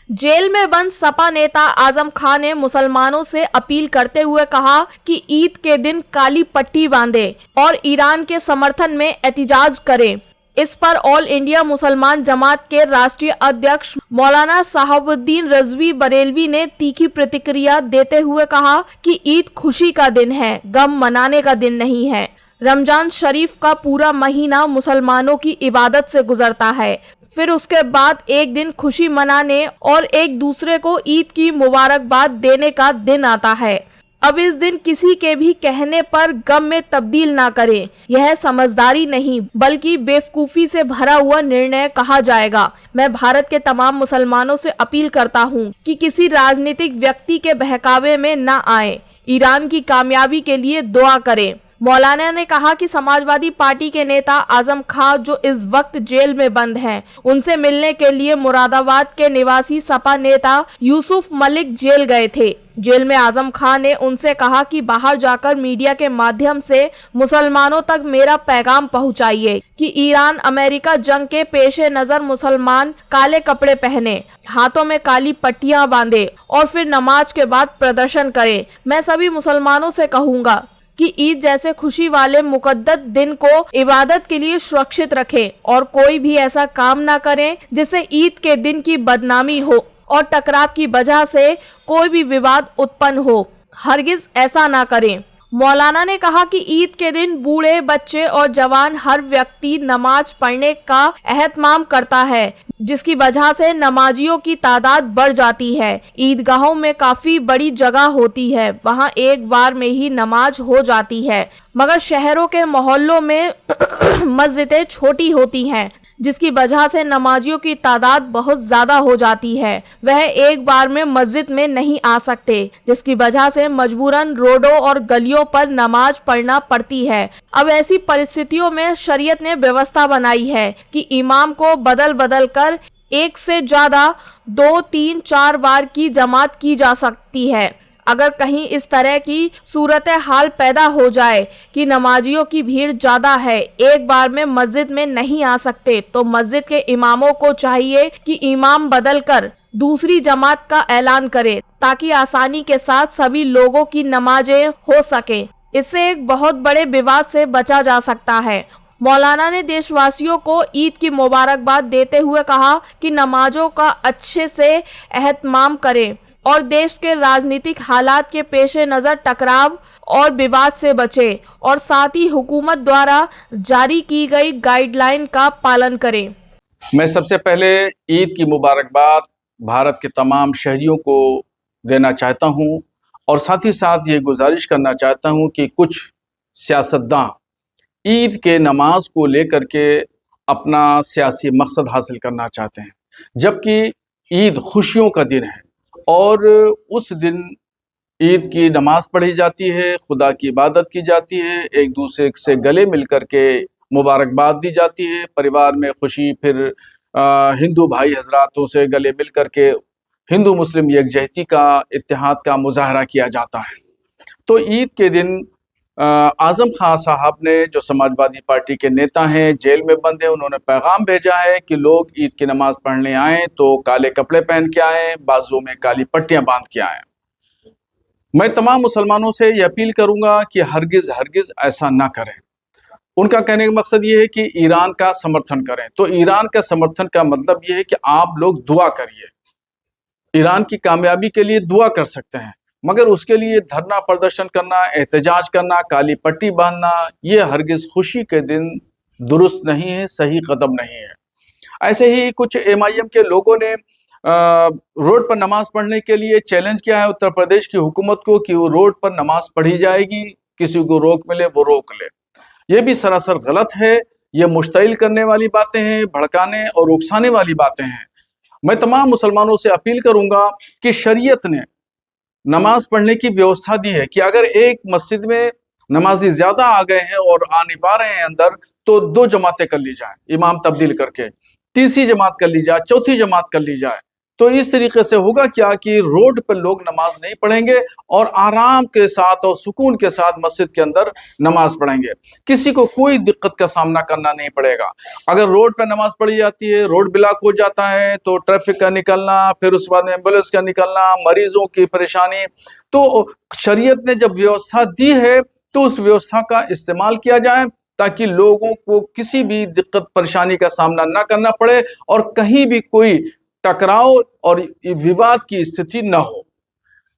Jail में बंद सपा नेता आजम खान ने मुसलमानों से अपील करते हुए कहा कि ईद के दिन काली पट्टी बांधे और ईरान के समर्थन में एहतिजाज करें। इस पर ऑल इंडिया मुसलमान जमात के राष्ट्रीय अध्यक्ष मौलाना साहबुद्दीन रजवी बरेलवी ने तीखी प्रतिक्रिया देते हुए कहा कि ईद खुशी का दिन है, गम मनाने का दिन नहीं है। रमजान शरीफ का पूरा महीना मुसलमानों की इबादत से गुजरता है, फिर उसके बाद एक दिन खुशी मनाने और एक दूसरे को ईद की मुबारकबाद देने का दिन आता है। अब इस दिन किसी के भी कहने पर गम में तब्दील ना करें। यह समझदारी नहीं बल्कि बेवकूफ़ी से भरा हुआ निर्णय कहा जाएगा। मैं भारत के तमाम मुसलमानों से अपील करता हूं कि किसी राजनीतिक व्यक्ति के बहकावे में न आए। ईरान की कामयाबी के लिए दुआ करें। मौलाना ने कहा कि समाजवादी पार्टी के नेता आजम खान जो इस वक्त जेल में बंद हैं, उनसे मिलने के लिए मुरादाबाद के निवासी सपा नेता यूसुफ मलिक जेल गए थे। जेल में आजम खान ने उनसे कहा कि बाहर जाकर मीडिया के माध्यम से मुसलमानों तक मेरा पैगाम पहुंचाइए कि ईरान अमेरिका जंग के पेशे नजर मुसलमान काले कपड़े पहने, हाथों में काली पट्टियां बांधे और फिर नमाज के बाद प्रदर्शन करें। मैं सभी मुसलमानों से कहूँगा कि ईद जैसे खुशी वाले मुकद्दस दिन को इबादत के लिए सुरक्षित रखें और कोई भी ऐसा काम ना करें जिससे ईद के दिन की बदनामी हो और टकराव की वजह से कोई भी विवाद उत्पन्न हो। हरगिज ऐसा ना करें। मौलाना ने कहा कि ईद के दिन बूढ़े, बच्चे और जवान हर व्यक्ति नमाज पढ़ने का एहतमाम करता है, जिसकी वजह से नमाजियों की तादाद बढ़ जाती है। ईदगाहों में काफी बड़ी जगह होती है, वहां एक बार में ही नमाज हो जाती है, मगर शहरों के मोहल्लों में मस्जिदें छोटी होती हैं, जिसकी वजह से नमाजियों की तादाद बहुत ज़्यादा हो जाती है। वह एक बार में मस्जिद में नहीं आ सकते, जिसकी वजह से मजबूरन रोडों और गलियों पर नमाज पढ़ना पड़ती है। अब ऐसी परिस्थितियों में शरीयत ने व्यवस्था बनाई है कि इमाम को बदल बदल कर एक से ज़्यादा 2, 3, 4 बार की जमात की जा सकती है। अगर कहीं इस तरह की सूरत हाल पैदा हो जाए कि नमाजियों की भीड़ ज़्यादा है, एक बार में मस्जिद में नहीं आ सकते, तो मस्जिद के इमामों को चाहिए कि इमाम बदलकर दूसरी जमात का ऐलान करे ताकि आसानी के साथ सभी लोगों की नमाजें हो सके। इससे एक बहुत बड़े विवाद से बचा जा सकता है। मौलाना ने देशवासियों को ईद की मुबारकबाद देते हुए कहा कि नमाजों का अच्छे से एहतमाम करें और देश के राजनीतिक हालात के पेशे नज़र टकराव और विवाद से बचें और साथ ही हुकूमत द्वारा जारी की गई गाइडलाइन का पालन करें। मैं सबसे पहले ईद की मुबारकबाद भारत के तमाम शहरियों को देना चाहता हूं और साथ ही साथ ये गुजारिश करना चाहता हूं कि कुछ सियासतदान ईद के नमाज को लेकर के अपना सियासी मकसद हासिल करना चाहते हैं, जबकि ईद खुशियों का दिन है और उस दिन ईद की नमाज पढ़ी जाती है, खुदा की इबादत की जाती है, एक दूसरे से गले मिल कर के मुबारकबाद दी जाती है, परिवार में खुशी, फिर हिंदू भाई हजरातों से गले मिल कर के हिंदू मुस्लिम यकजहती का, इत्तेहाद का मुजाहरा किया जाता है। तो ईद के दिन आजम खान साहब ने, जो समाजवादी पार्टी के नेता हैं, जेल में बंद हैं, उन्होंने पैगाम भेजा है कि लोग ईद की नमाज पढ़ने आएँ तो काले कपड़े पहन के आएँ, बाजुओं में काली पट्टियां बांध के आएँ। मैं तमाम मुसलमानों से ये अपील करूंगा कि हरगिज़ हरगिज़ ऐसा ना करें। उनका कहने का मकसद ये है कि ईरान का समर्थन करें, तो ईरान का समर्थन का मतलब ये है कि आप लोग दुआ करिए, ईरान की कामयाबी के लिए दुआ कर सकते हैं, मगर उसके लिए धरना प्रदर्शन करना, एहतजाज करना, काली पट्टी बांधना, ये हरगिज़ खुशी के दिन दुरुस्त नहीं है, सही कदम नहीं है। ऐसे ही कुछ MIM के लोगों ने रोड पर नमाज पढ़ने के लिए चैलेंज किया है उत्तर प्रदेश की हुकूमत को कि वो रोड पर नमाज पढ़ी जाएगी, किसी को रोक मिले वो रोक ले। ये भी सरासर गलत है, ये मुश्तिल करने वाली बातें हैं, भड़काने और उकसाने वाली बातें हैं। मैं तमाम मुसलमानों से अपील करूंगा कि शरीयत ने नमाज पढ़ने की व्यवस्था दी है कि अगर एक मस्जिद में नमाजी ज्यादा आ गए हैं और आ नहीं पा रहे हैं अंदर, तो 2 जमातें कर ली जाए, इमाम तब्दील करके, तीसरी जमात कर ली जाए, चौथी जमात कर ली जाए, तो इस तरीके से होगा क्या कि रोड पर लोग नमाज नहीं पढ़ेंगे और आराम के साथ और सुकून के साथ मस्जिद के अंदर नमाज पढ़ेंगे, किसी को कोई दिक्कत का सामना करना नहीं पड़ेगा। अगर रोड पर नमाज पढ़ी जाती है, रोड ब्लॉक हो जाता है, तो ट्रैफिक का निकलना, फिर उसके बाद एम्बुलेंस का निकलना, मरीजों की परेशानी, तो शरीयत ने जब व्यवस्था दी है तो उस व्यवस्था का इस्तेमाल किया जाए ताकि लोगों को किसी भी दिक्कत परेशानी का सामना ना करना पड़े और कहीं भी कोई टकराव और विवाद की स्थिति न हो।